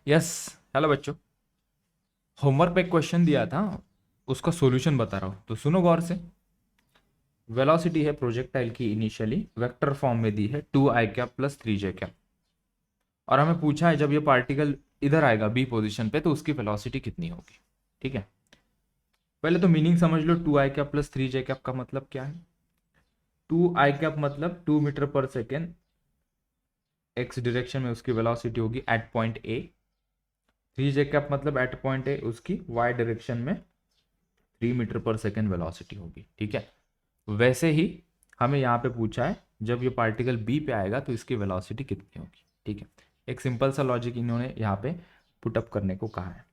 Yes. Hello बच्चों, homework पे एक क्वेश्चन दिया था, उसका सॉल्यूशन बता रहा हूँ तो सुनो गौर से। वेलोसिटी है प्रोजेक्टाइल की इनिशियली वेक्टर फॉर्म में दी है 2i cap plus 3j cap, और हमें पूछा है जब ये पार्टिकल इधर आएगा बी पोजीशन पे तो उसकी वेलोसिटी कितनी होगी। ठीक है, पहले तो मीनिंग समझ लो। 2i cap plus 3j cap का मतलब क्या है। 2i कैप मतलब 2 मीटर पर सेकेंड, एक्स डायरेक्शन में उसकी वेलोसिटी होगी at point A. 3j cap मतलब एट पॉइंट ए उसकी वाई डायरेक्शन में 3 मीटर पर सेकेंड वेलोसिटी होगी। ठीक है, वैसे ही हमें यहाँ पे पूछा है जब ये पार्टिकल बी पे आएगा तो इसकी वेलोसिटी कितनी होगी। ठीक है, एक सिंपल सा लॉजिक इन्होंने यहाँ पे पुटअप करने को कहा है,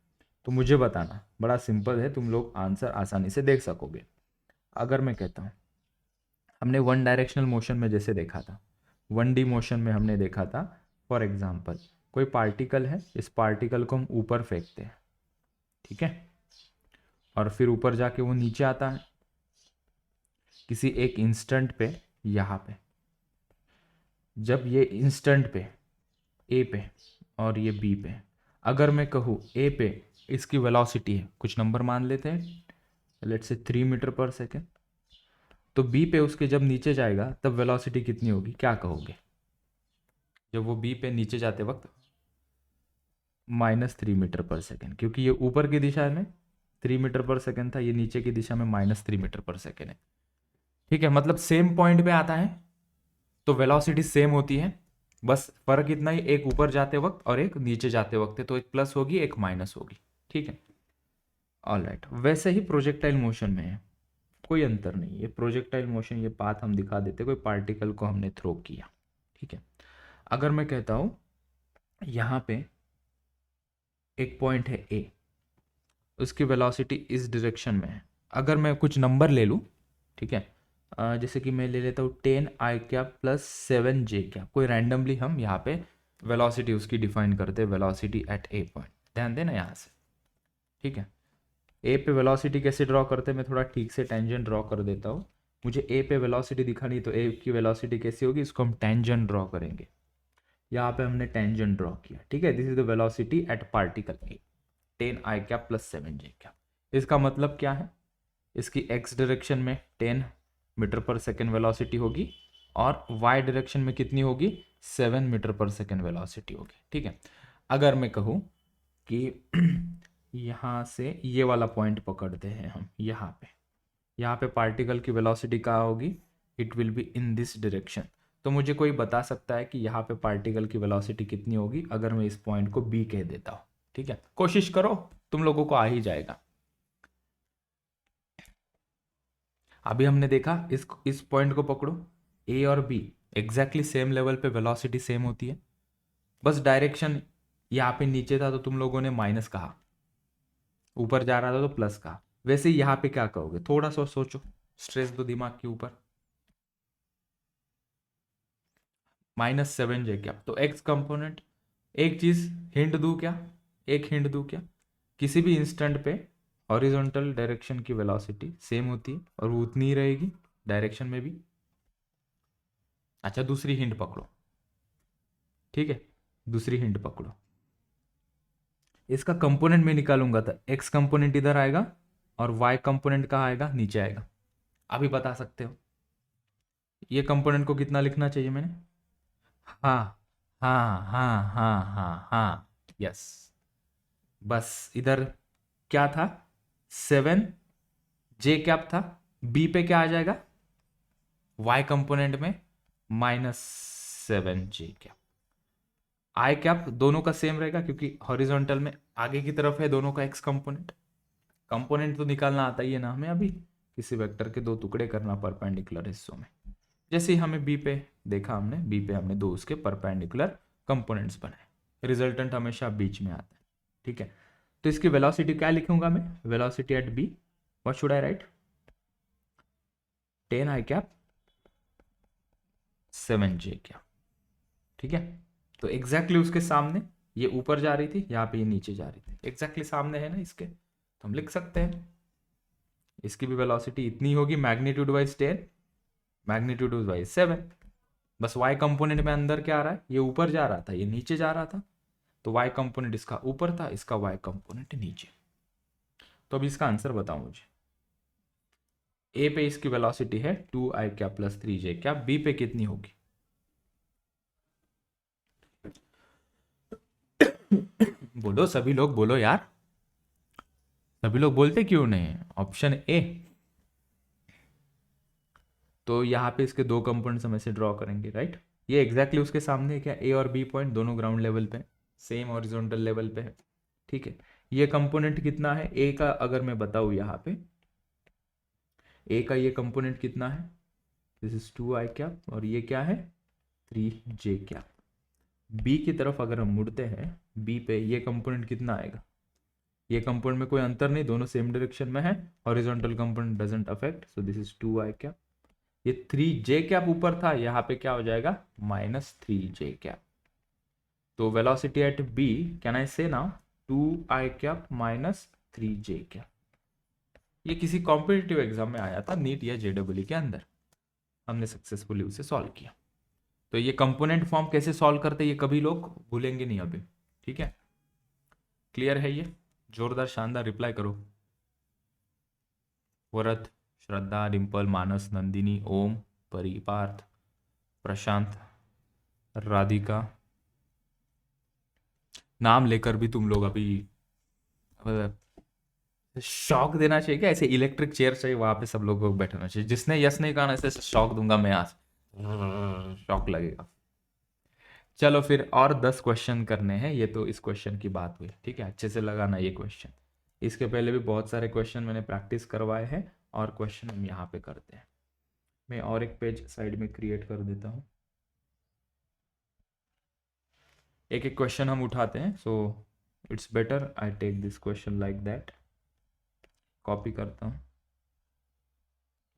तो मुझे बताना। बड़ा सिंपल है, तुम लोग आंसर आसानी से देख सकोगे। अगर मैं कहता हूँ, हमने वन डायरेक्शनल मोशन में जैसे देखा था, 1D मोशन में हमने देखा था, फॉर एग्जाम्पल कोई पार्टिकल है, इस पार्टिकल को हम ऊपर फेंकते हैं। ठीक है, और फिर ऊपर जाके वो नीचे आता है किसी एक इंस्टेंट पे। यहाँ पे जब ये इंस्टेंट पे ए पे और ये बी पे, अगर मैं कहूँ ए पे इसकी वेलोसिटी है, कुछ नंबर मान लेते हैं, लेट्स से 3 मीटर पर सेकेंड, तो बी पे उसके जब नीचे जाएगा तब वेलोसिटी कितनी होगी, क्या कहोगे। जब वो बी पे नीचे जाते वक्त -3 मीटर पर सेकेंड, क्योंकि ये ऊपर की दिशा में 3 मीटर पर सेकेंड था, ये नीचे की दिशा में -3 मीटर पर सेकेंड है। ठीक है, मतलब सेम पॉइंट पे आता है तो वेलोसिटी सेम होती है, बस फर्क इतना ही, एक ऊपर जाते वक्त और एक नीचे जाते वक्त है, तो एक प्लस होगी एक माइनस होगी। ठीक है, ऑल राइट। वैसे ही प्रोजेक्टाइल मोशन में है, कोई अंतर नहीं। ये प्रोजेक्टाइल मोशन, ये पाथ हम दिखा देते, कोई पार्टिकल को हमने थ्रो किया। ठीक है, अगर मैं कहता हूं यहाँ पे एक पॉइंट है ए, उसकी वेलोसिटी इस डायरेक्शन में है, अगर मैं कुछ नंबर ले लूँ। ठीक है, जैसे कि मैं ले लेता हूँ 10i cap plus 7j cap, कोई रैंडमली हम यहाँ पे वेलोसिटी उसकी डिफाइन करते हैं, वेलोसिटी एट ए पॉइंट। ध्यान देना यहाँ से। ठीक है, ए पे वेलोसिटी कैसे ड्रॉ करते हैं, मैं थोड़ा ठीक से टेंजेंट ड्रॉ कर देता हूँ। मुझे ए पे वेलोसिटी दिखानी, तो ए की वेलोसिटी कैसी होगी, इसको हम टेंजेंट ड्रॉ करेंगे। यहाँ पे हमने टेंजेंट ड्रॉ किया। ठीक है, this is the velocity at particle A, 10i cap plus 7j cap. इसका मतलब क्या है, इसकी एक्स डायरेक्शन में 10 मीटर पर सेकेंड वेलोसिटी होगी और वाई डायरेक्शन में कितनी होगी, 7 मीटर पर सेकेंड वेलोसिटी होगी। ठीक है, अगर मैं कहूँ कि यहाँ से ये वाला पॉइंट पकड़ते हैं हम, यहाँ पे पार्टिकल की वेलोसिटी कहाँ होगी, it will be in this direction. तो मुझे कोई बता सकता है कि यहाँ पे पार्टिकल की वेलोसिटी कितनी होगी अगर मैं इस पॉइंट को बी कह देता हूँ। ठीक है, कोशिश करो, तुम लोगों को आ ही जाएगा। अभी हमने देखा इस पॉइंट को पकड़ो, ए और बी एग्जैक्टली सेम लेवल पे वेलोसिटी सेम होती है, बस डायरेक्शन यहाँ पे नीचे था तो तुम लोगों ने माइनस कहा, ऊपर जा रहा था तो प्लस कहा। वैसे ही यहाँ पे क्या कहोगे, थोड़ा सा सोचो, स्ट्रेस दो दिमाग के ऊपर। -7j कैप, तो एक्स कंपोनेंट। एक चीज हिंट दूं क्या, एक हिंट दूं क्या, किसी भी इंस्टेंट पे हॉरिजॉन्टल डायरेक्शन की वेलोसिटी सेम होती है और वो उतनी ही रहेगी डायरेक्शन में भी। अच्छा, दूसरी हिंट पकड़ो। ठीक है, दूसरी हिंट पकड़ो, इसका कंपोनेंट मैं निकालूंगा तो एक्स कंपोनेंट इधर आएगा और वाई कंपोनेंट कहाँ आएगा, नीचे आएगा। अभी बता सकते हो ये कंपोनेंट को कितना लिखना चाहिए मैंने। हाँ हाँ हाँ हाँ हाँ हाँ, यस। बस इधर क्या था, 7j कैप था, बी पे क्या आ जाएगा, वाई कंपोनेंट में -7j कैप। आई कैप दोनों का सेम रहेगा क्योंकि हॉरिजॉन्टल में आगे की तरफ है दोनों का एक्स कंपोनेंट। कंपोनेंट तो निकालना आता ही है ना हमें, अभी किसी वेक्टर के दो टुकड़े करना परपेंडिकुलर हिस्सों में। जैसे ही हमें बी पे देखा, हमने बी पे हमने दो उसके परपेंडिकुलर कंपोनेंट्स बनाए, रिजल्टेंट हमेशा बीच में आता है। ठीक है, तो इसकी वेलोसिटी क्या लिखूंगा मैं, velocity at B, what should I write, 10i cap 7j cap. ठीक है, तो एग्जैक्टली उसके सामने ये ऊपर जा रही थी, यहाँ पे ये नीचे जा रही थी, एग्जैक्टली सामने है ना इसके, तो हम लिख सकते हैं इसकी भी वेलोसिटी इतनी होगी, मैग्नीट्यूड वाइज 10, मैग्नीट्यूड वाइज 7। बस वाई कंपोनेंट में अंदर क्या आ रहा है, ये ऊपर जा रहा था ये नीचे जा रहा था, तो y कंपोनेंट इसका ऊपर था, इसका y कंपोनेंट नीचे। तो अब इसका आंसर बताओ मुझे। ए पे इसकी वेलोसिटी है 2i क्या प्लस 3j क्या, बी पे कितनी होगी? बोलो सभी लोग, बोलो यार, सभी लोग बोलते क्यों नहीं? Option A. तो यहाँ पे इसके दो कंपोनेंट्स हम ऐसे ड्रॉ करेंगे, राइट? ये एग्जैक्टली उसके सामने है क्या? ए और बी पॉइंट दोनों ग्राउंड लेवल पे, सेम हॉरिजॉन्टल लेवल पे है, ठीक है। ये कंपोनेंट कितना है ए का, अगर मैं बताऊँ यहाँ पे ए का ये कंपोनेंट कितना है, दिस इज 2i कैप, और ये क्या है 3j कैप। बी की तरफ अगर हम मुड़ते हैं, बी पे ये कंपोनेंट कितना आएगा? ये कंपोनेंट में कोई अंतर नहीं, दोनों सेम डायरेक्शन में है, horizontal component doesn't affect, so this is 2i cap. ये 3j कैप ऊपर था, यहाँ पे क्या हो जाएगा -3j कैप। तो velocity at B, can I say now 2i cap -3j cap. ये किसी कॉम्पिटिटिव एग्जाम में आया था, नीट या जेडब्ल्यू के अंदर, हमने सक्सेसफुली उसे सॉल्व किया। तो ये कंपोनेंट फॉर्म कैसे सॉल्व करते हैं ये कभी लोग भूलेंगे नहीं अभी, ठीक है? क्लियर है ये? जोरदार शानदार रिप्लाई करो। वरद, श्रद्धा, डिम्पल, मानस, नंदिनी, ओम, परी, पार्थ, प्रशांत, राधिका। नाम लेकर भी तुम लोग अभी शॉक देना चाहिए क्या? ऐसे इलेक्ट्रिक चेयर चाहिए वहां पे सब लोगों को बैठना चाहिए। जिसने यस नहीं कहा ना, ऐसे शॉक दूंगा मैं आज, शॉक लगेगा। चलो फिर और 10 क्वेश्चन करने हैं, ये तो इस क्वेश्चन की बात हुई, ठीक है? अच्छे से लगाना ये क्वेश्चन। इसके पहले भी बहुत सारे क्वेश्चन मैंने प्रैक्टिस करवाए हैं, और क्वेश्चन हम यहाँ पे करते हैं। मैं और एक पेज साइड में क्रिएट कर देता हूँ, एक एक क्वेश्चन हम उठाते हैं। So it's better I take this question like that. Copy करता हूँ,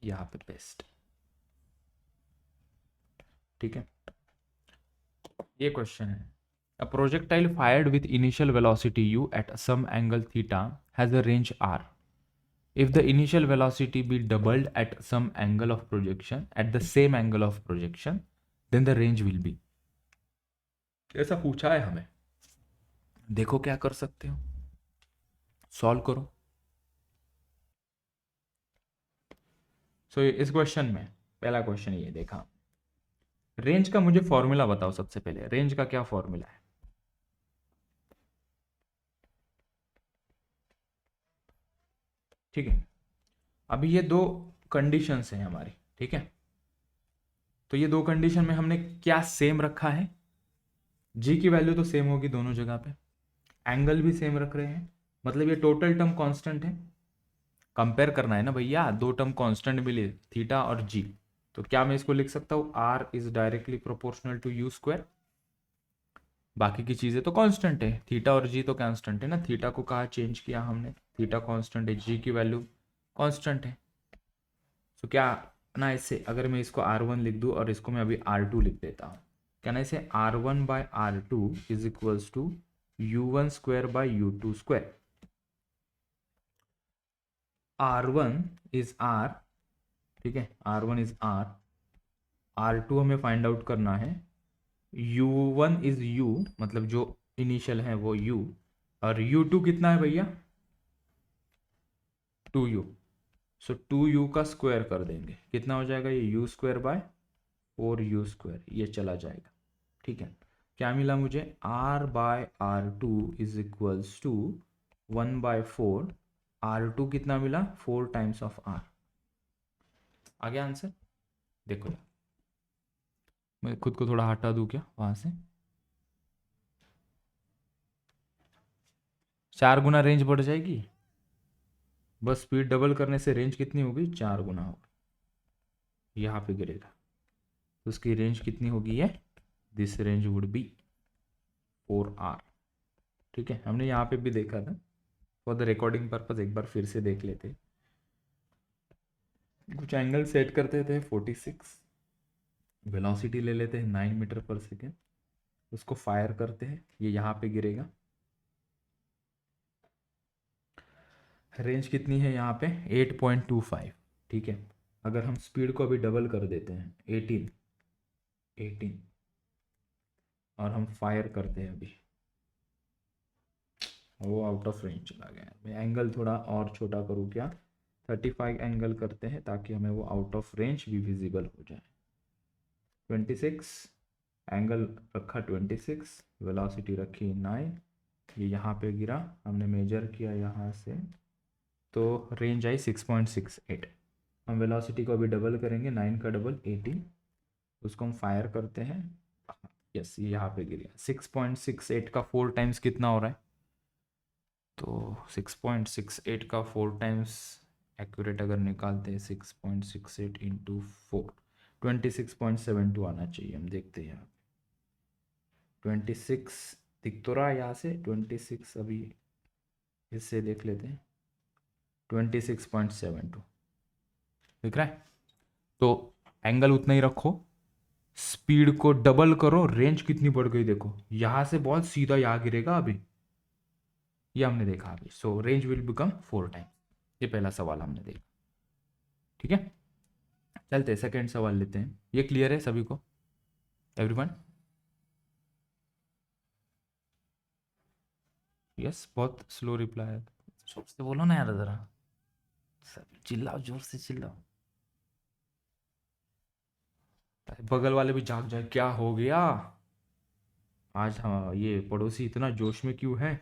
यहाँ पे पेस्ट, ठीक है? ये क्वेश्चन है, a projectile fired with initial velocity u at some angle theta has a range r. If the initial velocity be doubled at some angle of projection at the same angle of projection, then the range will be. ऐसा पूछा है हमें, देखो क्या कर सकते हो, solve करो। इस क्वेश्चन में पहला क्वेश्चन ये देखा, रेंज का मुझे फॉर्मूला बताओ। सबसे पहले रेंज का क्या फॉर्मूला है? ठीक है, अभी ये दो कंडीशंस हैं हमारी, ठीक है? तो ये दो कंडीशन में हमने क्या सेम रखा है? जी की वैल्यू तो सेम होगी दोनों जगह पे, एंगल भी सेम रख रहे हैं, मतलब ये टोटल टर्म कांस्टेंट है। कंपेयर करना है ना भैया, दो टर्म कांस्टेंट मिले, थीटा और जी। तो क्या मैं इसको लिख सकता हूँ, R is directly proportional to u square. बाकी की चीजें तो कांस्टेंट है, थीटा और जी तो कांस्टेंट है ना। थीटा को कहा चेंज किया हमने, थीटा कांस्टेंट है, जी की वैल्यू कांस्टेंट है। तो क्या ना, इससे अगर मैं इसको R1 लिख दूं और इसको मैं अभी R2 लिख देता हूँ, क्या ना, इसे R1 by R2 is equals to U1 square by U2 square. R1 is R, ठीक है, R1 इज R, R2 हमें फाइंड आउट करना है, U1 इज U, मतलब जो इनिशियल है वो U, और U2 कितना है भैया 2U। सो 2U का स्क्वायर कर देंगे, कितना हो जाएगा ये U square by 4U square, ये चला जाएगा, ठीक है? क्या मिला मुझे, R by R2 is equals to 1/4, R2 कितना मिला 4 टाइम्स ऑफ R। आ गया आंसर? देखो यार, मैं खुद को थोड़ा हटा दूं क्या वहां से, 4 गुना रेंज बढ़ जाएगी, बस स्पीड डबल करने से रेंज कितनी होगी, 4 गुना होगी, यहाँ पे गिरेगा। तो उसकी रेंज कितनी होगी, ये this range would be 4R, ठीक है? हमने यहाँ पे भी देखा था, फॉर द रिकॉर्डिंग पर्पज एक बार फिर से देख लेते। कुछ एंगल सेट करते थे 46, वेलोसिटी ले लेते हैं 9 मीटर पर सेकेंड, उसको फायर करते हैं, ये यहाँ पे गिरेगा। रेंज कितनी है यहाँ पे 8.25, ठीक है? अगर हम स्पीड को अभी डबल कर देते हैं 18 और हम फायर करते हैं अभी, वो आउट ऑफ रेंज चला गया। मैं एंगल थोड़ा और छोटा करूँ क्या, 35 एंगल करते हैं ताकि हमें वो आउट ऑफ रेंज भी विजिबल हो जाए। 26 एंगल रखा, 26 वेलोसिटी रखी 9, ये यहाँ पे गिरा, हमने मेजर किया यहाँ से, तो रेंज आई 6.68। हम वेलोसिटी को अभी डबल करेंगे, 9 का डबल 18, उसको हम फायर करते हैं। यस, ये यहाँ पे गिर गया। 6.68 का 4 टाइम्स कितना हो रहा है, तो 6.68 का 4 टाइम्स एक्यूरेट अगर निकालते हैं, 6.68 इंटू 4, 26.72 आना चाहिए। हम देखते हैं यहाँ 26 दिख तो रहा है यहाँ से, 26 अभी इससे देख लेते हैं, 26.72 दिख रहा है। तो एंगल उतना ही रखो, स्पीड को डबल करो, रेंज कितनी बढ़ गई देखो, यहाँ से बॉल सीधा यहाँ गिरेगा अभी, ये हमने देखा अभी। सो रेंज विल बिकम 4 टाइम। ये पहला सवाल हमने देखा, ठीक है। चलते सेकंड सवाल लेते हैं। ये क्लियर है सभी को, एवरीवन? यस, बहुत स्लो रिप्लाई है। जोर से बोलो ना यार जरा, सब चिल्लाओ, जोर से चिल्लाओ, बगल वाले भी जाग जाए। क्या हो गया आज, हाँ ये पड़ोसी इतना जोश में क्यों है?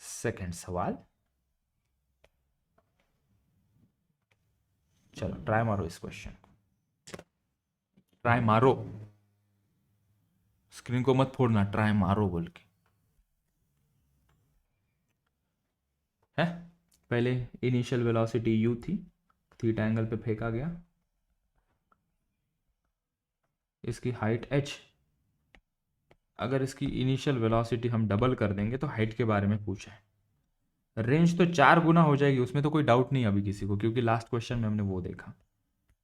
सेकंड सवाल, चलो ट्राई मारो इस क्वेश्चन को, ट्राई मारो, स्क्रीन को मत फोड़ना, ट्राई मारो बोल के है। पहले इनिशियल वेलोसिटी u थी, थीटा एंगल पे फेंका गया, इसकी हाइट h, अगर इसकी इनिशियल वेलोसिटी हम डबल कर देंगे तो हाइट के बारे में पूछा है। रेंज तो 4 गुना हो जाएगी, उसमें तो कोई डाउट नहीं अभी किसी को, क्योंकि लास्ट क्वेश्चन में हमने वो देखा,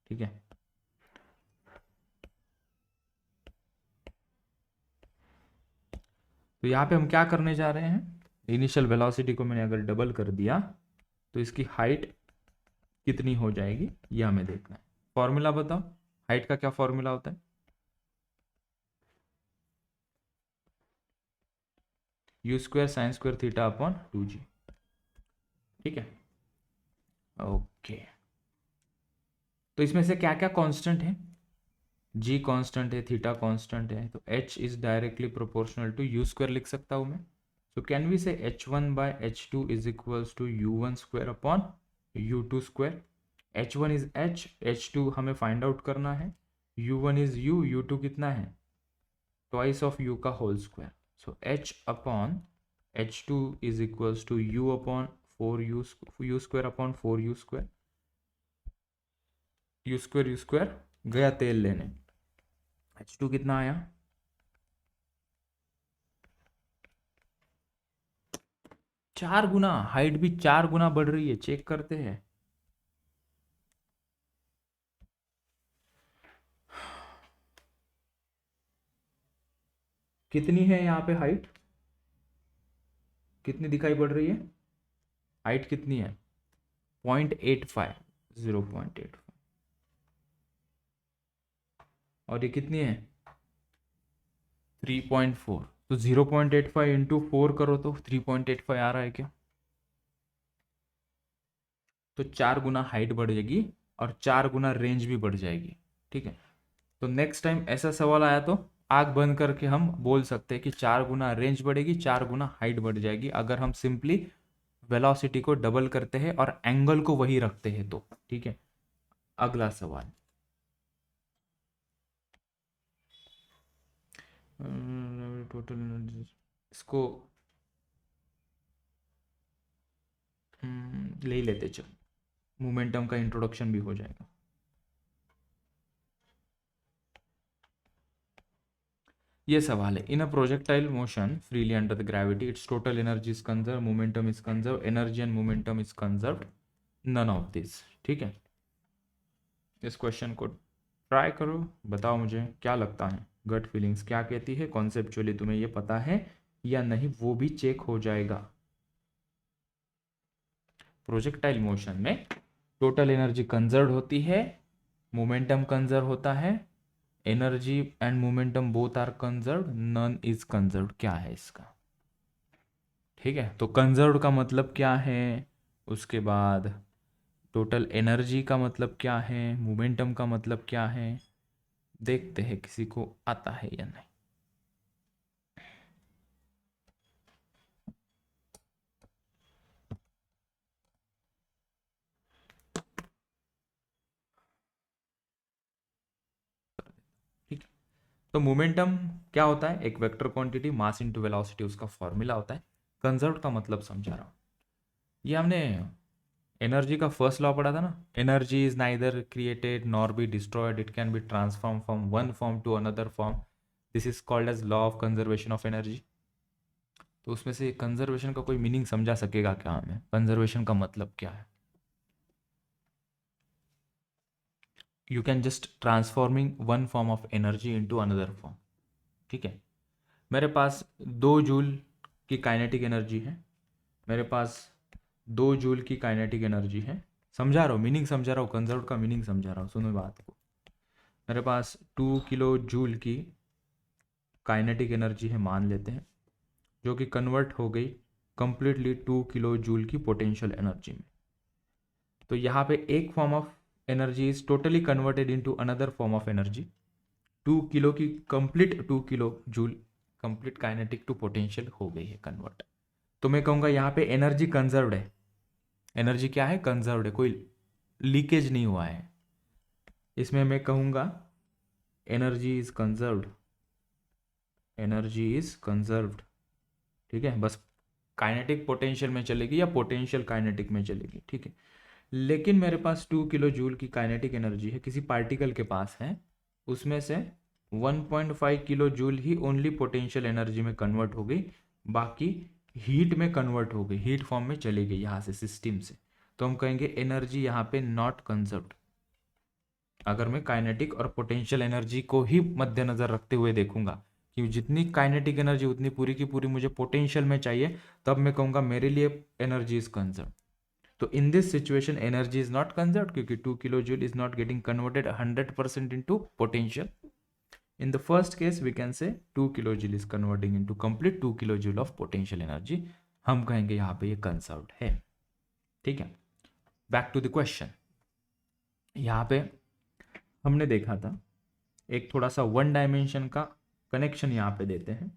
ठीक है। तो यहाँ पे हम क्या करने जा रहे हैं, इनिशियल वेलोसिटी को मैंने अगर डबल कर दिया तो इसकी हाइट कितनी हो जाएगी ये हमें देखना है। फॉर्मूला बताओ, हाइट का क्या फॉर्मूला होता है? You square sine square theta upon 2g, ठीक है। ओके, तो इसमें से क्या क्या कांस्टेंट है? g कांस्टेंट है, थीटा कांस्टेंट है, तो h is directly proportional to u square लिख सकता हूं मैं। So can we say h1 by h2 is equals to u1 square upon u2 square. h1 is h, h2 हमें find out करना है, u1 इज u, u2 कितना है, twice of u का whole square. So h upon h2 is equals to u upon 4u, u square upon 4u square, u square गया तेल लेने, h2 कितना आया, 4 गुना, हाइट भी 4 गुना बढ़ रही है, चेक करते हैं। कितनी है यहाँ पे हाइट, कितनी दिखाई पड़ रही है, हाइट कितनी है, 0.85, 0.85, और ये कितनी है 3.4, तो 0.85 इंटू 4 करो तो 3.85 आ रहा है क्या, तो 4 गुना हाइट बढ़ जाएगी और 4 गुना रेंज भी बढ़ जाएगी, ठीक है। तो नेक्स्ट टाइम ऐसा सवाल आया तो आग बंद करके हम बोल सकते हैं कि 4 गुना रेंज बढ़ेगी, 4 गुना हाइट बढ़ जाएगी, अगर हम सिंपली वेलोसिटी को डबल करते हैं और एंगल को वही रखते हैं तो, ठीक है। अगला सवाल, टोटल एनर्जी, इसको ले ही लेते, चल मोमेंटम का इंट्रोडक्शन भी हो जाएगा। ये सवाल है, in a projectile motion freely under the gravity its total energy is conserve, momentum is conserve, energy and momentum is conserve, none of this, ठीक है। इस क्वेश्चन को ट्राई करो, बताओ मुझे क्या लगता है, गट फीलिंग्स क्या कहती है, कॉन्सेप्चुअली तुम्हें ये पता है या नहीं वो भी चेक हो जाएगा। प्रोजेक्टाइल मोशन में टोटल एनर्जी कंजर्व होती है, मोमेंटम कंजर्व होता है, energy and momentum both are conserved, none is conserved, क्या है इसका? ठीक है, तो कंजर्व्ड का मतलब क्या है, उसके बाद टोटल एनर्जी का मतलब क्या है, मोमेंटम का मतलब क्या है, देखते हैं किसी को आता है या नहीं। ठीक है, तो मोमेंटम क्या होता है, एक vector quantity mass into velocity, उसका फॉर्मूला होता है। कंजर्व्ड का मतलब समझा रहा हूँ, ये हमने एनर्जी का फर्स्ट लॉ पढ़ा था ना, energy is neither created nor be destroyed, it can be transform from one form to another form, this is called as law of conservation of energy. तो उसमें से कंजर्वेशन का कोई मीनिंग समझा सकेगा क्या हमें, कंजर्वेशन का मतलब क्या है? You can just transforming one form of energy into another form. ठीक है, मेरे पास 2 जूल की काइनेटिक एनर्जी है, मेरे पास 2 जूल की काइनेटिक एनर्जी है, समझा रहा हूँ मीनिंग, समझा रहा हूँ कंजर्व का मीनिंग समझा रहा हूँ, सुनो बात को। मेरे पास 2 किलो जूल की काइनेटिक एनर्जी है मान लेते हैं, जो कि कन्वर्ट हो गई कंप्लीटली 2 किलो जूल की पोटेंशियल एनर्जी में। तो यहाँ पे एक form of energy is totally converted into another form of energy, 2 kilo की complete 2 kilo joule complete kinetic to potential हो गई है कन्वर्ट। तो मैं कहूँगा यहाँ पे एनर्जी कंजर्व्ड है, एनर्जी क्या है, कंजर्व्ड है, कोई लीकेज नहीं हुआ है। इसमें मैं कहूँगा energy is conserved, energy is conserved. ठीक है, बस काइनेटिक पोटेंशियल में चलेगी या पोटेंशियल काइनेटिक में चलेगी। ठीक है, लेकिन मेरे पास 2 किलो जूल की काइनेटिक एनर्जी है, किसी पार्टिकल के पास है, उसमें से 1.5 किलो जूल ही ओनली पोटेंशियल एनर्जी में कन्वर्ट हो गई, बाकी हीट में कन्वर्ट हो गई, हीट फॉर्म में चली गई यहाँ से सिस्टम से। तो हम कहेंगे एनर्जी यहाँ पे नॉट कंजर्व्ड। अगर मैं काइनेटिक और पोटेंशियल एनर्जी को ही मद्देनजर रखते हुए देखूंगा कि जितनी काइनेटिक एनर्जी उतनी पूरी की पूरी मुझे पोटेंशियल में चाहिए, तब मैं कहूँगा मेरे लिए एनर्जी इज कंजर्व्ड। तो in this situation energy is not conserved, क्योंकि 2 kilo joule is not getting converted 100% into potential. In the first case we can say 2 kilojoule is converting into complete 2 kilojoule of potential energy, हम कहेंगे यहाँ पे ये conserved है। ठीक है, back to the question. यहाँ पे हमने देखा था एक थोड़ा सा वन डायमेंशन का कनेक्शन यहाँ पे देते हैं।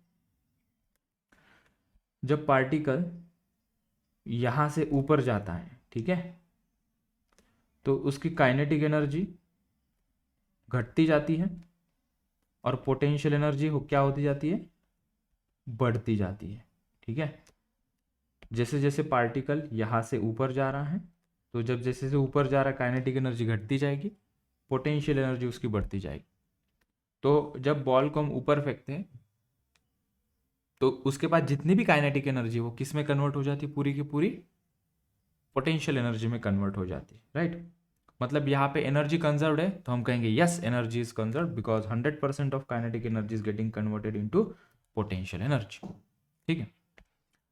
जब पार्टिकल यहाँ से ऊपर जाता है, ठीक है, तो उसकी काइनेटिक एनर्जी घटती जाती है और पोटेंशियल एनर्जी हो क्या होती जाती है, बढ़ती जाती है। ठीक है, जैसे जैसे पार्टिकल यहाँ से ऊपर जा रहा है, तो जब जैसे जैसे ऊपर जा रहा है काइनेटिक एनर्जी घटती जाएगी, पोटेंशियल एनर्जी उसकी बढ़ती जाएगी। तो जब बॉल को हम ऊपर फेंकते हैं तो उसके बाद जितनी भी काइनेटिक एनर्जी वो किस में कन्वर्ट हो जाती है, पूरी की पूरी पोटेंशियल एनर्जी में कन्वर्ट हो जाती है। राइट, मतलब यहाँ पे एनर्जी कंजर्व्ड है, तो हम कहेंगे yes energy is conserved because 100% of kinetic energy is getting converted into potential energy. ठीक है,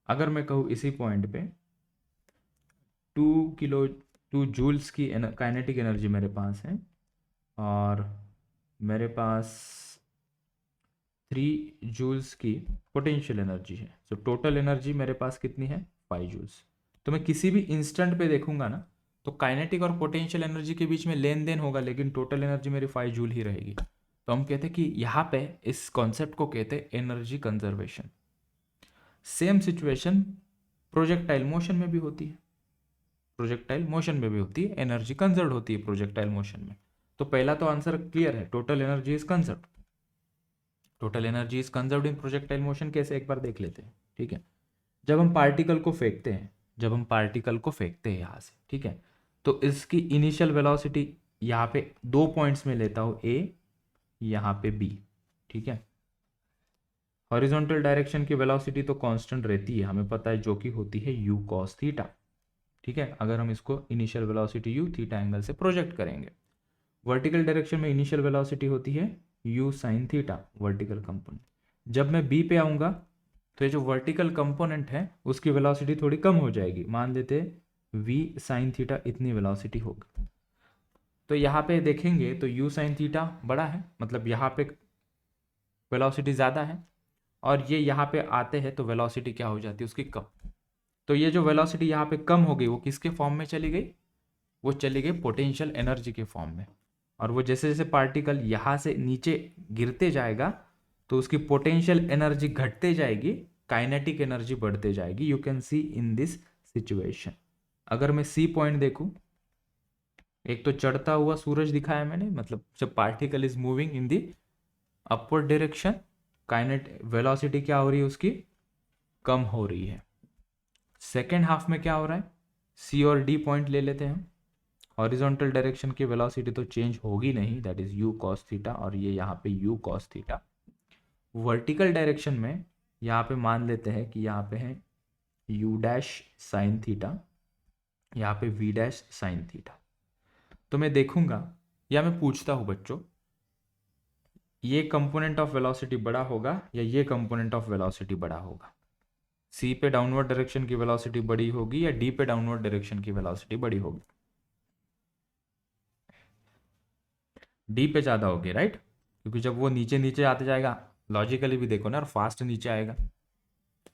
अगर मैं कहूँ इसी पॉइंट पे 2 जूल्स की काइनेटिक एनर्जी मेरे पास है और मेरे पास 3 जूल्स की पोटेंशियल एनर्जी है, तो टोटल एनर्जी मेरे पास कितनी है, 5 जूल्स। तो मैं किसी भी इंस्टेंट पे देखूंगा ना, तो काइनेटिक और पोटेंशियल एनर्जी के बीच में लेन देन होगा, लेकिन टोटल एनर्जी मेरी 5 जूल ही रहेगी। तो हम कहते हैं कि यहाँ पे इस कॉन्सेप्ट को कहते हैं energy conservation. Same situation projectile motion में भी होती है, प्रोजेक्टाइल मोशन में भी होती है, एनर्जी कंजर्व होती है प्रोजेक्टाइल मोशन में। तो पहला तो आंसर क्लियर है, total energy is conserve, total energy is conserved in projectile motion. कैसे, एक बार देख लेते हैं। ठीक है, जब हम पार्टिकल को फेंकते हैं, जब हम पार्टिकल को फेंकते हैं यहाँ से, ठीक है, तो इसकी इनिशियल वेलोसिटी यहाँ पे 2 पॉइंट्स में लेता हूँ, ए यहाँ पे बी। ठीक है, हॉरिजॉन्टल डायरेक्शन की वेलोसिटी तो कांस्टेंट रहती है, हमें पता है, जो कि होती है यू कॉस थीटा। ठीक है, अगर हम इसको initial velocity you theta angle से प्रोजेक्ट करेंगे। वर्टिकल डायरेक्शन में इनिशियल वेलोसिटी होती है you sine theta, vertical component. जब मैं बी पे आऊँगा तो ये जो वर्टिकल कंपोनेंट है उसकी वेलोसिटी थोड़ी कम हो जाएगी, मान लेते वी साइन थीटा इतनी वेलोसिटी होगी। तो यहाँ पे देखेंगे तो u साइन थीटा बड़ा है, मतलब यहाँ पे वेलोसिटी ज़्यादा है, और ये यहाँ पे आते हैं तो वेलोसिटी क्या हो जाती है उसकी कम। तो ये जो वेलोसिटी यहाँ पे कम हो गई वो किसके फॉर्म में चली गई, वो चली गई पोटेंशियल एनर्जी के फॉर्म में। और वो जैसे जैसे पार्टिकल यहाँ से नीचे गिरते जाएगा तो उसकी पोटेंशियल एनर्जी घटते जाएगी, काइनेटिक एनर्जी बढ़ते जाएगी। You can see in this situation. अगर मैं सी पॉइंट देखूं, एक तो चढ़ता हुआ सूरज दिखाया मैंने, मतलब जब particle is moving in the upward direction, kinetic velocity क्या हो रही है उसकी, कम हो रही है। सेकेंड हाफ में क्या हो रहा है, सी और डी पॉइंट ले लेते हैं हम। हॉरिजॉन्टल डायरेक्शन की वेलोसिटी तो चेंज होगी नहीं, that is you cos theta, और ये यहाँ पे you cos theta. Vertical direction में यहाँ पे मान लेते हैं कि यहाँ पे है यू डैश साइन थीटा, यहाँ पे वी डैश साइन थीटा। तो मैं देखूंगा या मैं पूछता हूँ बच्चों, ये कंपोनेंट ऑफ वेलोसिटी बड़ा होगा या ये कंपोनेंट ऑफ वेलोसिटी बड़ा होगा। सी पे डाउनवर्ड डायरेक्शन की वेलोसिटी बड़ी होगी या डी पे डाउनवर्ड डायरेक्शन की वेलोसिटी बड़ी होगी, डी पे ज़्यादा होगी, राइट। क्योंकि जब वो नीचे नीचे आते जाएगा, लॉजिकली भी देखो ना, और फास्ट नीचे आएगा,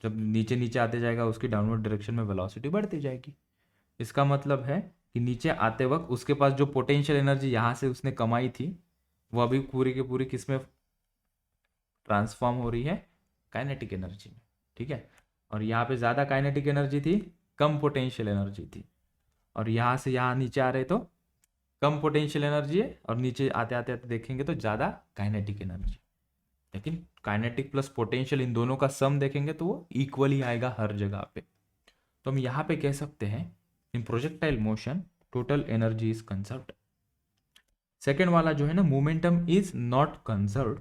जब नीचे नीचे आते जाएगा उसकी डाउनवर्ड डायरेक्शन में वेलोसिटी बढ़ती जाएगी। इसका मतलब है कि नीचे आते वक्त उसके पास जो पोटेंशियल एनर्जी यहाँ से उसने कमाई थी वो अभी पूरी की पूरी किस में ट्रांसफॉर्म हो रही है, काइनेटिक एनर्जी में, ठीक है। और यहाँ पे ज़्यादा काइनेटिक एनर्जी थी, कम पोटेंशियल एनर्जी थी, और यहाँ से यहाँ नीचे आ रहे तो कम पोटेंशियल एनर्जी है, और नीचे आते आते आते देखेंगे तो ज़्यादा काइनेटिक एनर्जी। लेकिन काइनेटिक प्लस पोटेंशियल इन दोनों का सम देखेंगे तो वो इक्वली आएगा हर जगह पे। तो हम यहाँ पे कह सकते हैं in projectile motion total energy is conserved. Second वाला जो है ना, मोमेंटम इज नॉट कंजर्व्ड।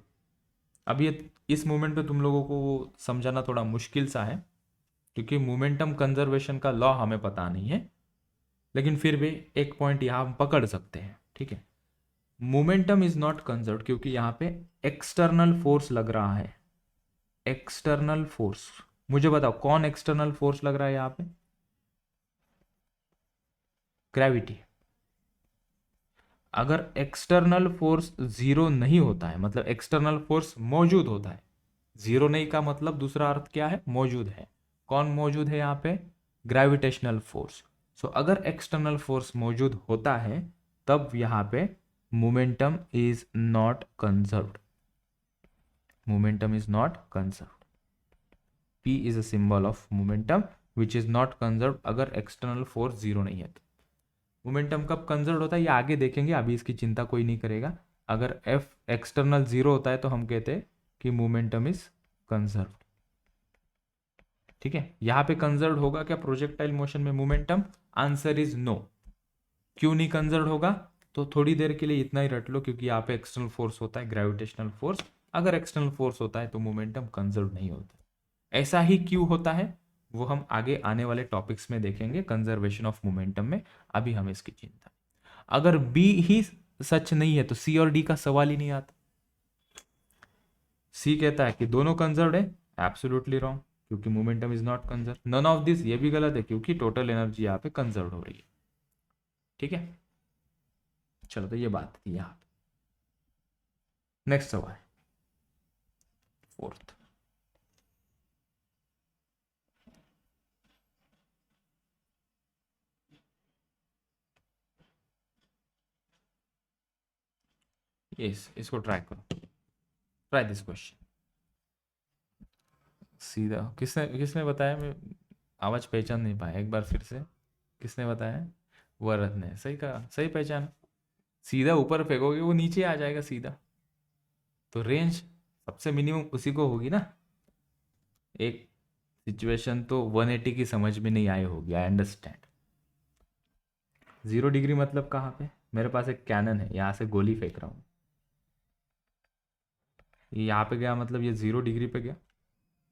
अब ये इस मोमेंट पे तुम लोगों को समझाना थोड़ा मुश्किल सा है, क्योंकि मोमेंटम कंजर्वेशन का लॉ हमें पता नहीं है, लेकिन फिर भी एक पॉइंट यहाँ हम पकड़ सकते हैं, ठीक है। मोमेंटम इज नॉट कंजर्व्ड क्योंकि यहाँ पे एक्सटर्नल फोर्स लग रहा है। एक्सटर्नल फोर्स, मुझे बताओ कौन एक्सटर्नल फोर्स लग रहा है यहाँ पे, ग्रेविटी। अगर एक्सटर्नल फोर्स जीरो नहीं होता है, मतलब एक्सटर्नल फोर्स मौजूद होता है, जीरो नहीं का मतलब दूसरा अर्थ क्या है, मौजूद है। कौन मौजूद है यहाँ पे, ग्रेविटेशनल फोर्स। सो अगर एक्सटर्नल फोर्स मौजूद होता है तब यहाँ पे momentum is not conserved. Momentum is not conserved. P is a symbol of momentum which is not conserved अगर एक्सटर्नल फोर्स जीरो नहीं है तो। मोमेंटम कब कंजर्व होता है ये आगे देखेंगे, अभी इसकी चिंता कोई नहीं करेगा। अगर F एक्सटर्नल जीरो होता है तो हम कहते हैं कि मोमेंटम इज कंजर्व, ठीक है। यहाँ पे कंजर्व होगा क्या प्रोजेक्टाइल मोशन में मोमेंटम, आंसर इज नो। क्यों नहीं कंजर्व होगा, तो थोड़ी देर के लिए इतना ही रट लो, क्योंकि यहाँ पे एक्सटर्नल फोर्स होता है ग्रेविटेशनल फोर्स। अगर एक्सटर्नल फोर्स होता है तो मोमेंटम कंजर्व नहीं होता। ऐसा ही क्यों होता है वो हम आगे आने वाले टॉपिक्स में देखेंगे, कंजर्वेशन ऑफ मोमेंटम में। अभी हमें इसकी चिंता, अगर बी ही सच नहीं है तो सी और डी का सवाल ही नहीं आता। सी कहता है कि दोनों कंजर्व्ड है, एब्सोल्युटली रॉन्ग, क्योंकि momentum is not conserve. None of this, ये भी गलत है, क्योंकि टोटल एनर्जी यहाँ पे कंजर्व हो रही है, ठीक है। चलो तो ये बात थी यहाँ पे। नेक्स्ट सवाल, फोर्थ। इसको ट्राई करो, ट्राई दिस क्वेश्चन। सीधा किसने किसने बताया, मैं आवाज पहचान नहीं पाया, एक बार फिर से किसने बताया, वरद ने। सही कहा, सही पहचान। सीधा ऊपर फेंकोगे वो नीचे आ जाएगा सीधा, तो रेंज सबसे मिनिमम उसी को होगी ना। एक सिचुएशन तो 180 की समझ में नहीं आई होगी, आई अंडरस्टैंड। 0 डिग्री मतलब कहाँ पे, मेरे पास एक कैनन है, यहाँ से गोली फेंक रहा हूँ, ये यहाँ पे गया मतलब ये 0 डिग्री पे गया,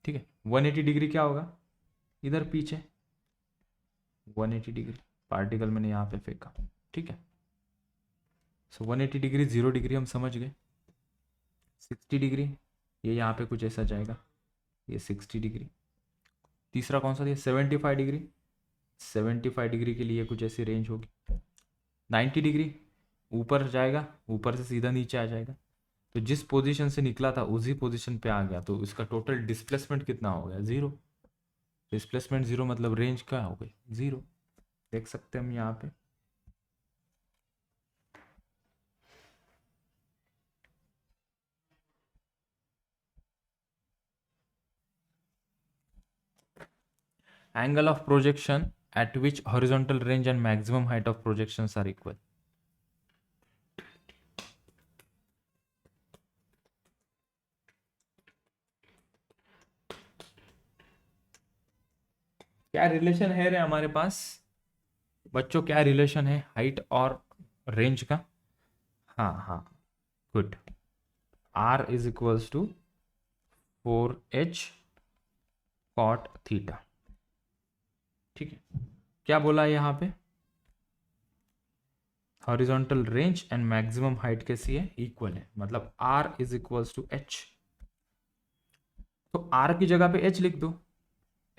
ठीक है। 180 डिग्री क्या होगा, इधर पीछे 180 डिग्री पार्टिकल मैंने यहाँ पे फेंका, ठीक है। सो 180 डिग्री 0 डिग्री हम समझ गए। 60 डिग्री ये यहाँ पे कुछ ऐसा जाएगा, ये 60 डिग्री। तीसरा कौन सा दिया, 75 डिग्री। 75 डिग्री के लिए कुछ ऐसी रेंज होगी। 90 डिग्री ऊपर जाएगा, ऊपर से सीधा नीचे आ जाएगा। तो जिस पोजीशन से निकला था उसी पोजीशन पे आ गया, तो इसका टोटल डिस्प्लेसमेंट कितना हो गया? जीरो। डिस्प्लेसमेंट जीरो मतलब रेंज क्या हो गई? जीरो। देख सकते हैं हम यहाँ पे। Angle of projection at which horizontal range and maximum height of projections are equal. क्या रिलेशन है रे हमारे पास बच्चों? क्या रिलेशन है हाइट और रेंज का? हाँ हाँ, good. R is equals to 4h cot theta. ठीक है, क्या बोला है यहाँ पे? Horizontal range and maximum height कैसी है? इक्वल है, मतलब R is equals to h। तो R की जगह पे h लिख दो।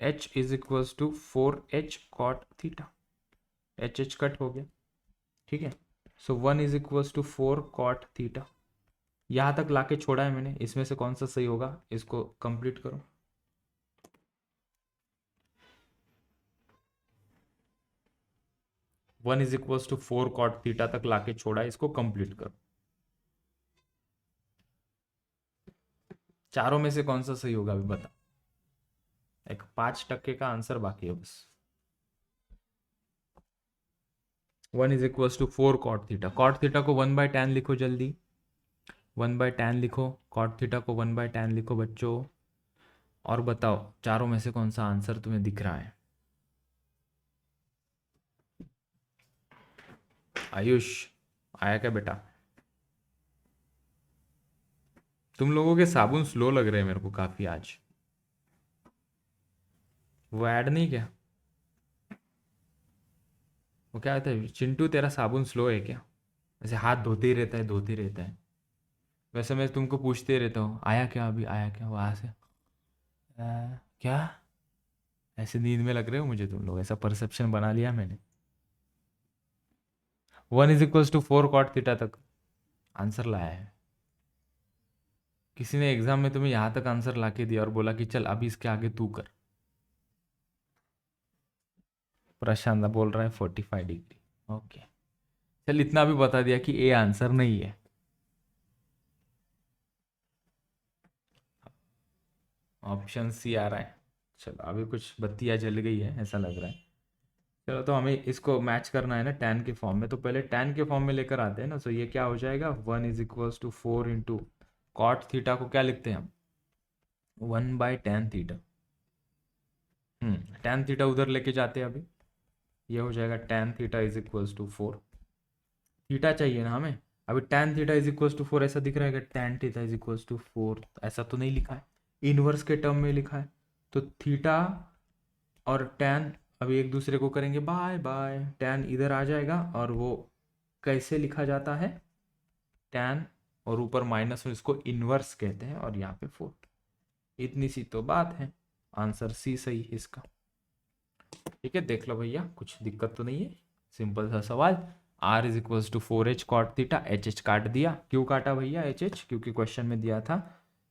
h is equals to 4h cot theta. h cut हो गया, ठीक है। So 1 is equals to 4 cot theta. यहां तक लाके छोड़ा है मैंने, इसमें से कौन सा सही होगा? इसको कंप्लीट करो। 1 is equals to 4 cot theta तक लाके छोड़ा है, इसको कंप्लीट करो। चारों में से कौन सा सही होगा अभी बता। एक 5% का आंसर बाकी है बस। 1 is equals to 4 cot theta. cot theta को 1/tan लिखो जल्दी। 1/tan लिखो, cot थीटा को 1/tan लिखो बच्चों। और बताओ चारों में से कौन सा आंसर तुम्हें दिख रहा है? आयुष आया क्या बेटा? तुम लोगों के साबुन स्लो लग रहे हैं मेरे को काफी आज। वो ऐड नहीं क्या? वो क्या कहते हैं, चिंटू तेरा साबुन स्लो है क्या? ऐसे हाथ धोते ही रहता है, धोते ही रहता है। वैसे मैं तुमको पूछते रहता हूँ आया क्या, अभी आया क्या वहां से? क्या? ऐसे नींद में लग रहे हो मुझे तुम लोग, ऐसा परसेप्शन बना लिया मैंने। 1 is equals to 4 cot theta तक आंसर लाया है। किसी ने एग्जाम में तुम्हें यहां तक आंसर ला के दिया और बोला कि चल अभी इसके आगे तू कर। प्रशांत बोल रहा है 45 डिग्री। ओके, चल इतना भी बता दिया कि ए आंसर नहीं है। ऑप्शन सी आ रहा है। चलो अभी कुछ बत्तियां जल गई है ऐसा लग रहा है। चलो तो हमें इसको मैच करना है ना टैन के फॉर्म में, तो पहले टैन के फॉर्म में लेकर आते हैं ना। तो ये क्या हो जाएगा? 1 is equals to 4 into cot theta को क्या लिखते हैं हम? 1/tan theta. टैन थीटा उधर लेके जाते हैं अभी। ये हो जाएगा tan theta is equals to 4। Theta चाहिए ना हमें। अभी tan theta is equals to 4 ऐसा दिख रहा है कि tan theta is equals to 4? ऐसा तो नहीं लिखा है, इनवर्स के टर्म में लिखा है। तो थीटा और tan अभी एक दूसरे को करेंगे बाय बाय। tan इधर आ जाएगा और वो कैसे लिखा जाता है? tan और ऊपर माइनस में, इसको इनवर्स कहते हैं, और यहाँ पे 4। इतनी सी तो बात है, आंसर सी सही है इसका। ठीक है, देख लो भैया कुछ दिक्कत तो नहीं है, सिंपल सा सवाल। r is equals to 4h cot theta. H काट दिया। क्यों काटा भैया एच? क्योंकि क्वेश्चन में दिया था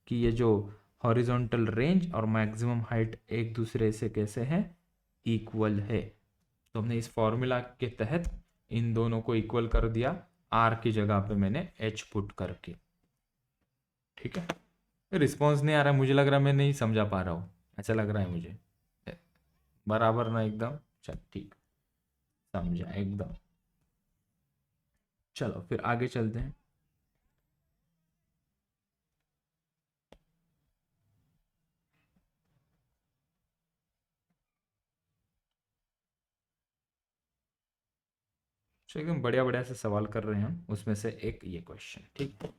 कि ये जो हॉरिजॉन्टल रेंज और मैक्सिमम हाइट एक दूसरे से कैसे है? इक्वल है। तो हमने इस फॉर्मूला के तहत इन दोनों को इक्वल कर दिया, r की जगह पे मैंने h पुट करके। ठीक है, रिस्पॉन्स नहीं आ रहा है, मुझे लग रहा है मैं नहीं समझा पा रहा हूँ, ऐसा लग रहा है मुझे। बराबर ना एकदम? चल ठीक, समझा एकदम। चलो फिर आगे चलते हैं। तो एकदम बढ़िया बढ़िया से सवाल कर रहे हैं हम, उसमें से एक ये क्वेश्चन। ठीक,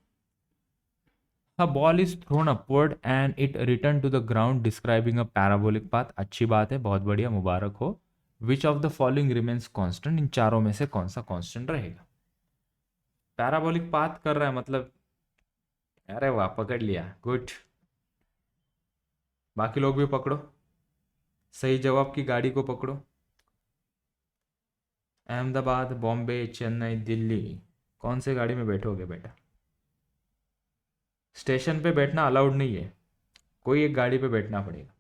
A ball is thrown upward and it returned to the ground describing a parabolic path। अच्छी बात है, बहुत बढ़िया, मुबारक हो। Which of the following remains constant? इन चारों में से कौन सा कांस्टेंट रहेगा? पैराबोलिक पाथ कर रहा है मतलब, अरे वाह पकड़ लिया, गुड। बाकी लोग भी पकड़ो, सही जवाब की गाड़ी को पकड़ो। अहमदाबाद, बॉम्बे, चेन्नई, दिल्ली, कौन से गाड़ी में बैठोगे बेटा? स्टेशन पे बैठना अलाउड नहीं है, कोई एक गाड़ी पे बैठना पड़ेगा।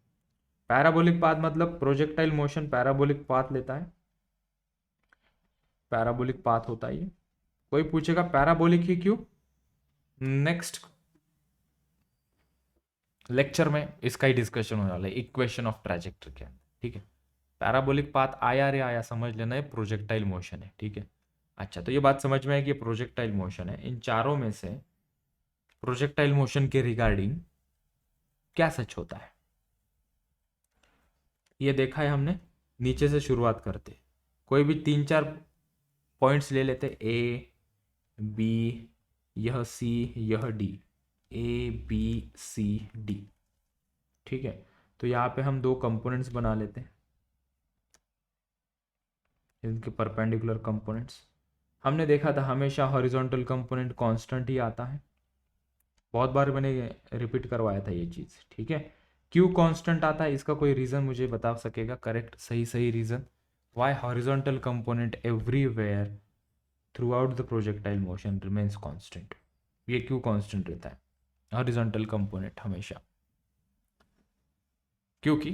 पैराबोलिक पाथ मतलब प्रोजेक्टाइल मोशन पैराबोलिक पाथ लेता है, पैराबोलिक पाथ होता है ये। कोई पूछेगा पैराबोलिक ही क्यों, नेक्स्ट लेक्चर में इसका ही डिस्कशन हो वाला है, इक्वेशन ऑफ ट्रैजेक्टरी के अंदर, ठीक है। पैराबोलिक पाथ आया रे आया समझ लेना, है प्रोजेक्टाइल मोशन है, ठीक है। अच्छा, तो ये बात समझ में है कि ये प्रोजेक्टाइल मोशन है। इन चारों में से प्रोजेक्टाइल मोशन के रिगार्डिंग क्या सच होता है, ये देखा है हमने। नीचे से शुरुआत करते, कोई भी 3-4 पॉइंट्स ले लेते, ए बी, यह सी, यह D, A B C D, ठीक है। तो यहाँ पे हम 2 कंपोनेंट्स बना लेते हैं, इनके परपेंडिकुलर कंपोनेंट्स। हमने देखा था हमेशा हॉरिजॉन्टल कंपोनेंट कांस्टेंट ही आता है, बहुत बार मैंने रिपीट करवाया था ये चीज़, ठीक है। क्यों कांस्टेंट आता है, इसका कोई रीज़न मुझे बता सकेगा, करेक्ट सही सही reason, why horizontal component everywhere throughout the projectile motion remains constant, ये क्यों कांस्टेंट रहता है हॉरिजॉन्टल कंपोनेंट हमेशा? क्योंकि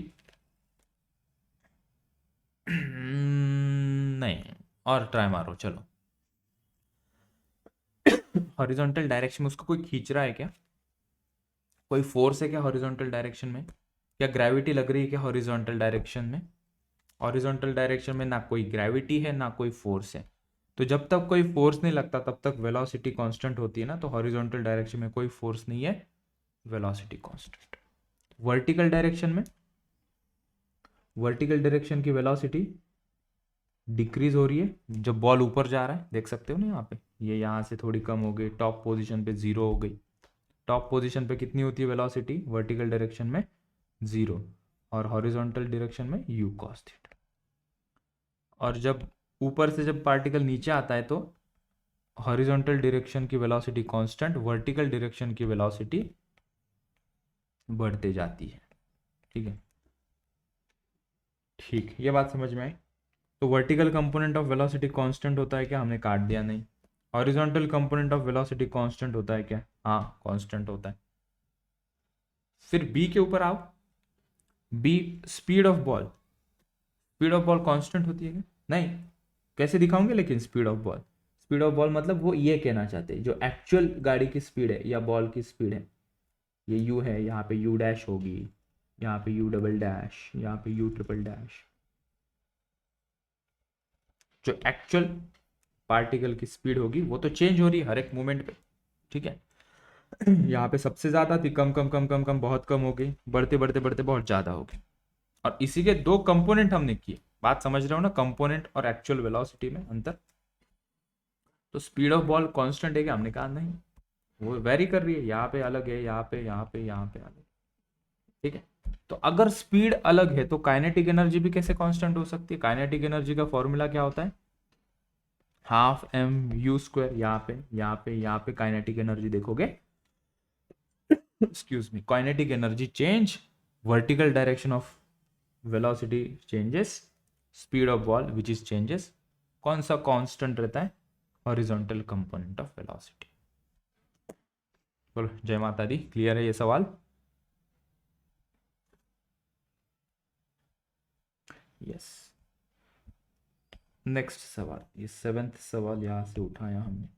नहीं, और ट्राई मारो चलो। हॉरिजॉन्टल डायरेक्शन में उसको कोई खींच रहा है क्या, कोई फोर्स है क्या हॉरिजॉन्टल डायरेक्शन में, या ग्रेविटी लग रही है क्या हॉरिजॉन्टल डायरेक्शन में? हॉरिजॉन्टल डायरेक्शन में ना कोई ग्रेविटी है ना कोई फोर्स है, तो जब तक कोई फोर्स नहीं लगता तब तक वेलोसिटी कांस्टेंट होती है ना। तो हॉरिजॉन्टल डायरेक्शन में कोई फोर्स नहीं है, वेलोसिटी कांस्टेंट। वर्टिकल डायरेक्शन में, वर्टिकल डायरेक्शन की वेलोसिटी डिक्रीज हो रही है जब बॉल ऊपर जा रहा है, देख सकते हो ना यहाँ पे, ये यहाँ से थोड़ी कम हो गई, टॉप पोजीशन पे 0 हो गई। टॉप पोजीशन पे कितनी होती है वेलोसिटी वर्टिकल डायरेक्शन में? 0, और हॉरिजॉन्टल डायरेक्शन में u cos थीटा। और जब ऊपर से जब पार्टिकल नीचे आता है तो हॉरिजॉन्टल डायरेक्शन की वेलोसिटी कांस्टेंट, वर्टिकल डायरेक्शन की वेलोसिटी बढ़ते जाती है, ठीक है। ठीक, ये बात समझ में आई। तो vertical component of velocity constant होता है क्या, हमने काट दिया, नहीं। Horizontal component of velocity constant होता है क्या, हाँ कांस्टेंट होता है। फिर बी के ऊपर आओ, B speed of ball, speed of ball constant होती है क्या? नहीं, कैसे दिखाऊंगे लेकिन speed of ball, speed of ball मतलब वो ये कहना चाहते हैं जो एक्चुअल गाड़ी की स्पीड है या बॉल की स्पीड है, ये यू है, यहाँ पे यू डैश होगी, यहाँ पे यू डबल डैश, यहाँ पे यू ट्रिपल डैश, जो एक्चुअल पार्टिकल की स्पीड होगी वो तो चेंज हो रही है हर एक मोमेंट पे, ठीक है। यहाँ पे सबसे ज्यादा थी, कम कम कम कम कम बहुत कम हो गई, बढ़ते बढ़ते बढ़ते बहुत ज्यादा हो गई। और इसी के 2 कंपोनेंट हमने किए, बात समझ रहे हो ना, कंपोनेंट और एक्चुअल वेलोसिटी में अंतर। तो स्पीड ऑफ बॉल कांस्टेंट है क्या, हमने कहा नहीं, वो वेरी कर रही है, यहाँ पे अलग है, यहाँ पे यहाँ पे यहाँ पे अलग, ठीक है। तो अगर स्पीड अलग है तो काइनेटिक एनर्जी भी कैसे कांस्टेंट हो सकती है? काइनेटिक एनर्जी का फॉर्मूला क्या होता है, हाफ एम यू स्क्वायर। यहाँ पे यहाँ पे यहाँ पे काइनेटिक एनर्जी देखोगे, excuse me, kinetic energy change, vertical direction of velocity changes, speed of ball which is changes, कौन सा कांस्टेंट रहता है? Horizontal component of velocity. बोलो जय माता दी, क्लियर है ये सवाल? यस। नेक्स्ट सवाल, ये 7th सवाल यहां से उठाया हमने।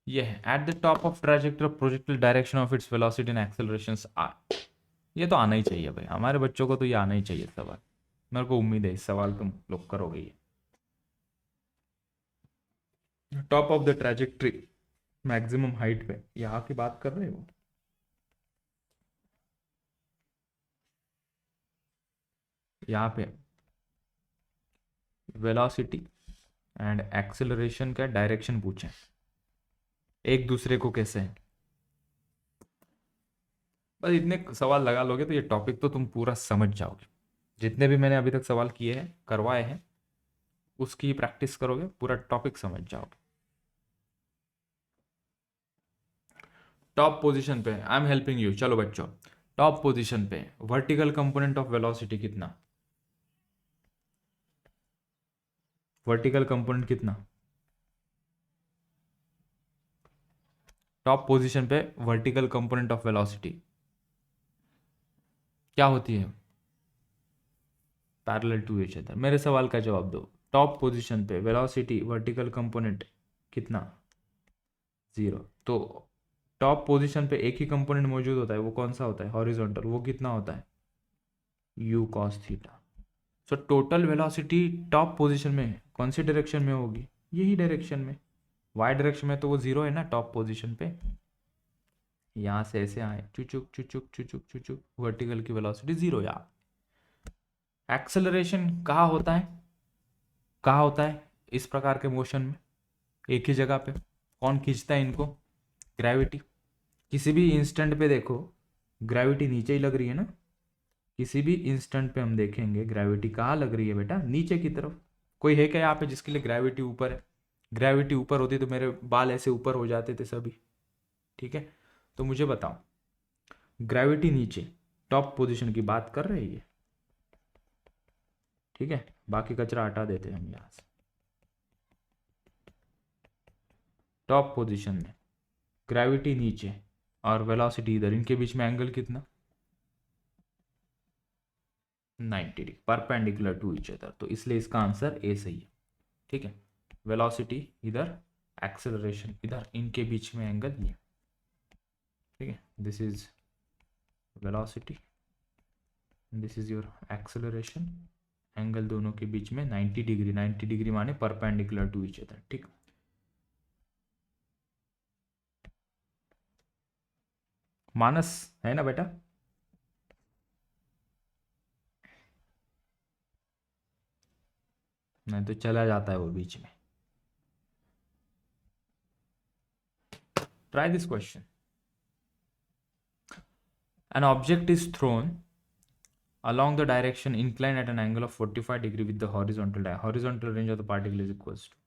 ये है at the top of trajectory of projectile direction of its velocity and accelerations are. ये तो आना ही चाहिए भाई, हमारे बच्चों को तो ये आना ही चाहिए सवाल, मेरे को उम्मीद है इस सवाल तुम लोग करोगे। ये top of the trajectory, maximum height पे, यहाँ की बात कर रहे हो? यहाँ पे वेलोसिटी एंड एक्सेलरेशन का डायरेक्शन पूछे, एक दूसरे को कैसे है, बस इतने सवाल लगा लोगे तो ये टॉपिक तो तुम पूरा समझ जाओगे। जितने भी मैंने अभी तक सवाल किए हैं, करवाए हैं, उसकी प्रैक्टिस करोगे पूरा टॉपिक समझ जाओगे। टॉप पोजीशन पे आई एम हेल्पिंग यू। चलो बच्चों, टॉप पोजीशन पे वर्टिकल कंपोनेंट ऑफ वेलोसिटी कितना, वर्टिकल कंपोनेंट कितना, टॉप पोजीशन पे वर्टिकल कंपोनेंट ऑफ वेलोसिटी क्या होती है, पैरेलल टू ईच अदर। मेरे सवाल का जवाब दो। टॉप पोजीशन पे वेलोसिटी वर्टिकल कंपोनेंट कितना, 0। तो टॉप पोजीशन पे एक ही कंपोनेंट मौजूद होता है, वो कौन सा होता है, हॉरिजॉन्टल, वो कितना होता है, u cos theta. So total velocity top position में कौन सी डायरेक्शन में होगी, यही डायरेक्शन में, y डायरेक्शन में, तो वो 0 है ना टॉप पोजीशन पे। यहाँ से ऐसे आए चुचुक चुचुक चुचुक चुचुक, वर्टिकल की वेलोसिटी 0 यार। एक्सेलरेशन कहाँ होता है, कहाँ होता है इस प्रकार के मोशन में, एक ही जगह पे। कौन खींचता है इनको, ग्रेविटी। किसी भी इंस्टेंट पे देखो ग्रेविटी नीचे ही लग रही है ना, किसी भी इंस्टेंट पे हम देखेंगे ग्रेविटी कहाँ लग रही है बेटा, नीचे की तरफ। कोई है क्या यहाँ पे जिसके लिए ग्रेविटी ऊपर है, ग्रेविटी ऊपर होती तो मेरे बाल ऐसे ऊपर हो जाते थे सभी, ठीक है। तो मुझे बताओ, ग्रेविटी नीचे टॉप पोजीशन की बात कर रही है, ठीक है, बाकी कचरा हटा देते हैं हम यहाँ से। टॉप पोजीशन में ग्रेविटी नीचे और वेलोसिटी इधर, इनके बीच में एंगल कितना, 90 degree, perpendicular to each other. तो इसलिए इसका आंसर ए सही है, ठीक है। वेलोसिटी इधर, एक्सेलरेशन इधर, इनके बीच में एंगल ये, ठीक है। This is velocity, this is your acceleration, angle दोनों के बीच में 90 डिग्री, 90 डिग्री माने परपेंडिकुलर टू ईच अदर, ठीक। मानस है ना बेटा, नहीं तो चला जाता है वो बीच में। Try this question. An object is thrown along the direction inclined at an angle of 45 degree with the horizontal range of the particle is equals to,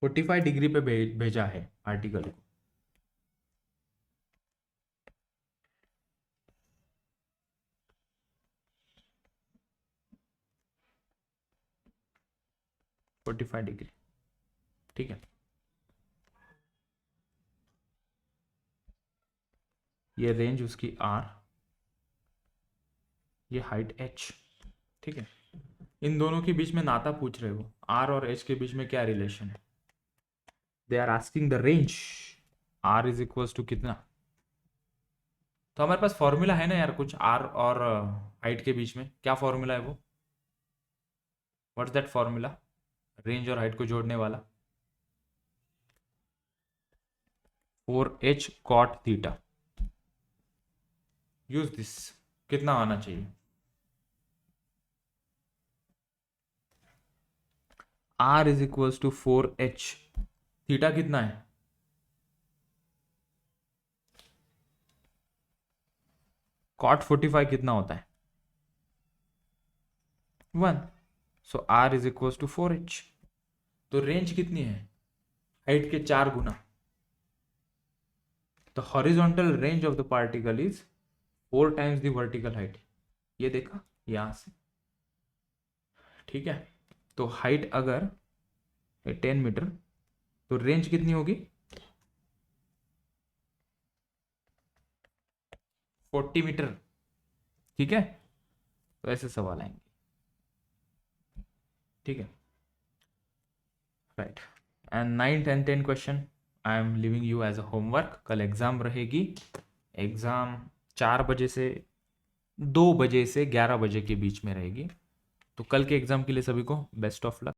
forty degree पे भेजा है पार्टिकल को, फोर्टी फाइव डिग्री, ठीक है। ये range उसकी r, ये height h, ठीक है। इन दोनों के बीच में नाता पूछ रहे हो, r और h के बीच में क्या रिलेशन है, they are asking the range, r is equals to कितना। तो हमारे पास फॉर्मूला है ना यार कुछ r और हाइट के बीच में, क्या फॉर्मूला है वो, व्हाट्स दैट फॉर्मूला, रेंज और हाइट को जोड़ने वाला, 4h cot theta. Use this, कितना आना चाहिए, r is equals to 4h, theta कितना है, cot 45 कितना होता है, 1। So r is equals to 4h। तो रेंज कितनी है, हाइट के 4 गुना। The horizontal range of the particle is 4 times the vertical height, ये देखा यहां से, ठीक है। तो हाइट अगर 10 मीटर तो रेंज कितनी होगी, 40 मीटर, ठीक है। तो ऐसे सवाल आएंगे, ठीक है, right. And 9th and 10th question I am living you as a homework. कल एग्जाम रहेगी, एग्जाम 4 बजे से 2 बजे से 11 बजे के बीच में रहेगी। तो कल के एग्जाम के लिए सभी को बेस्ट ऑफ लक।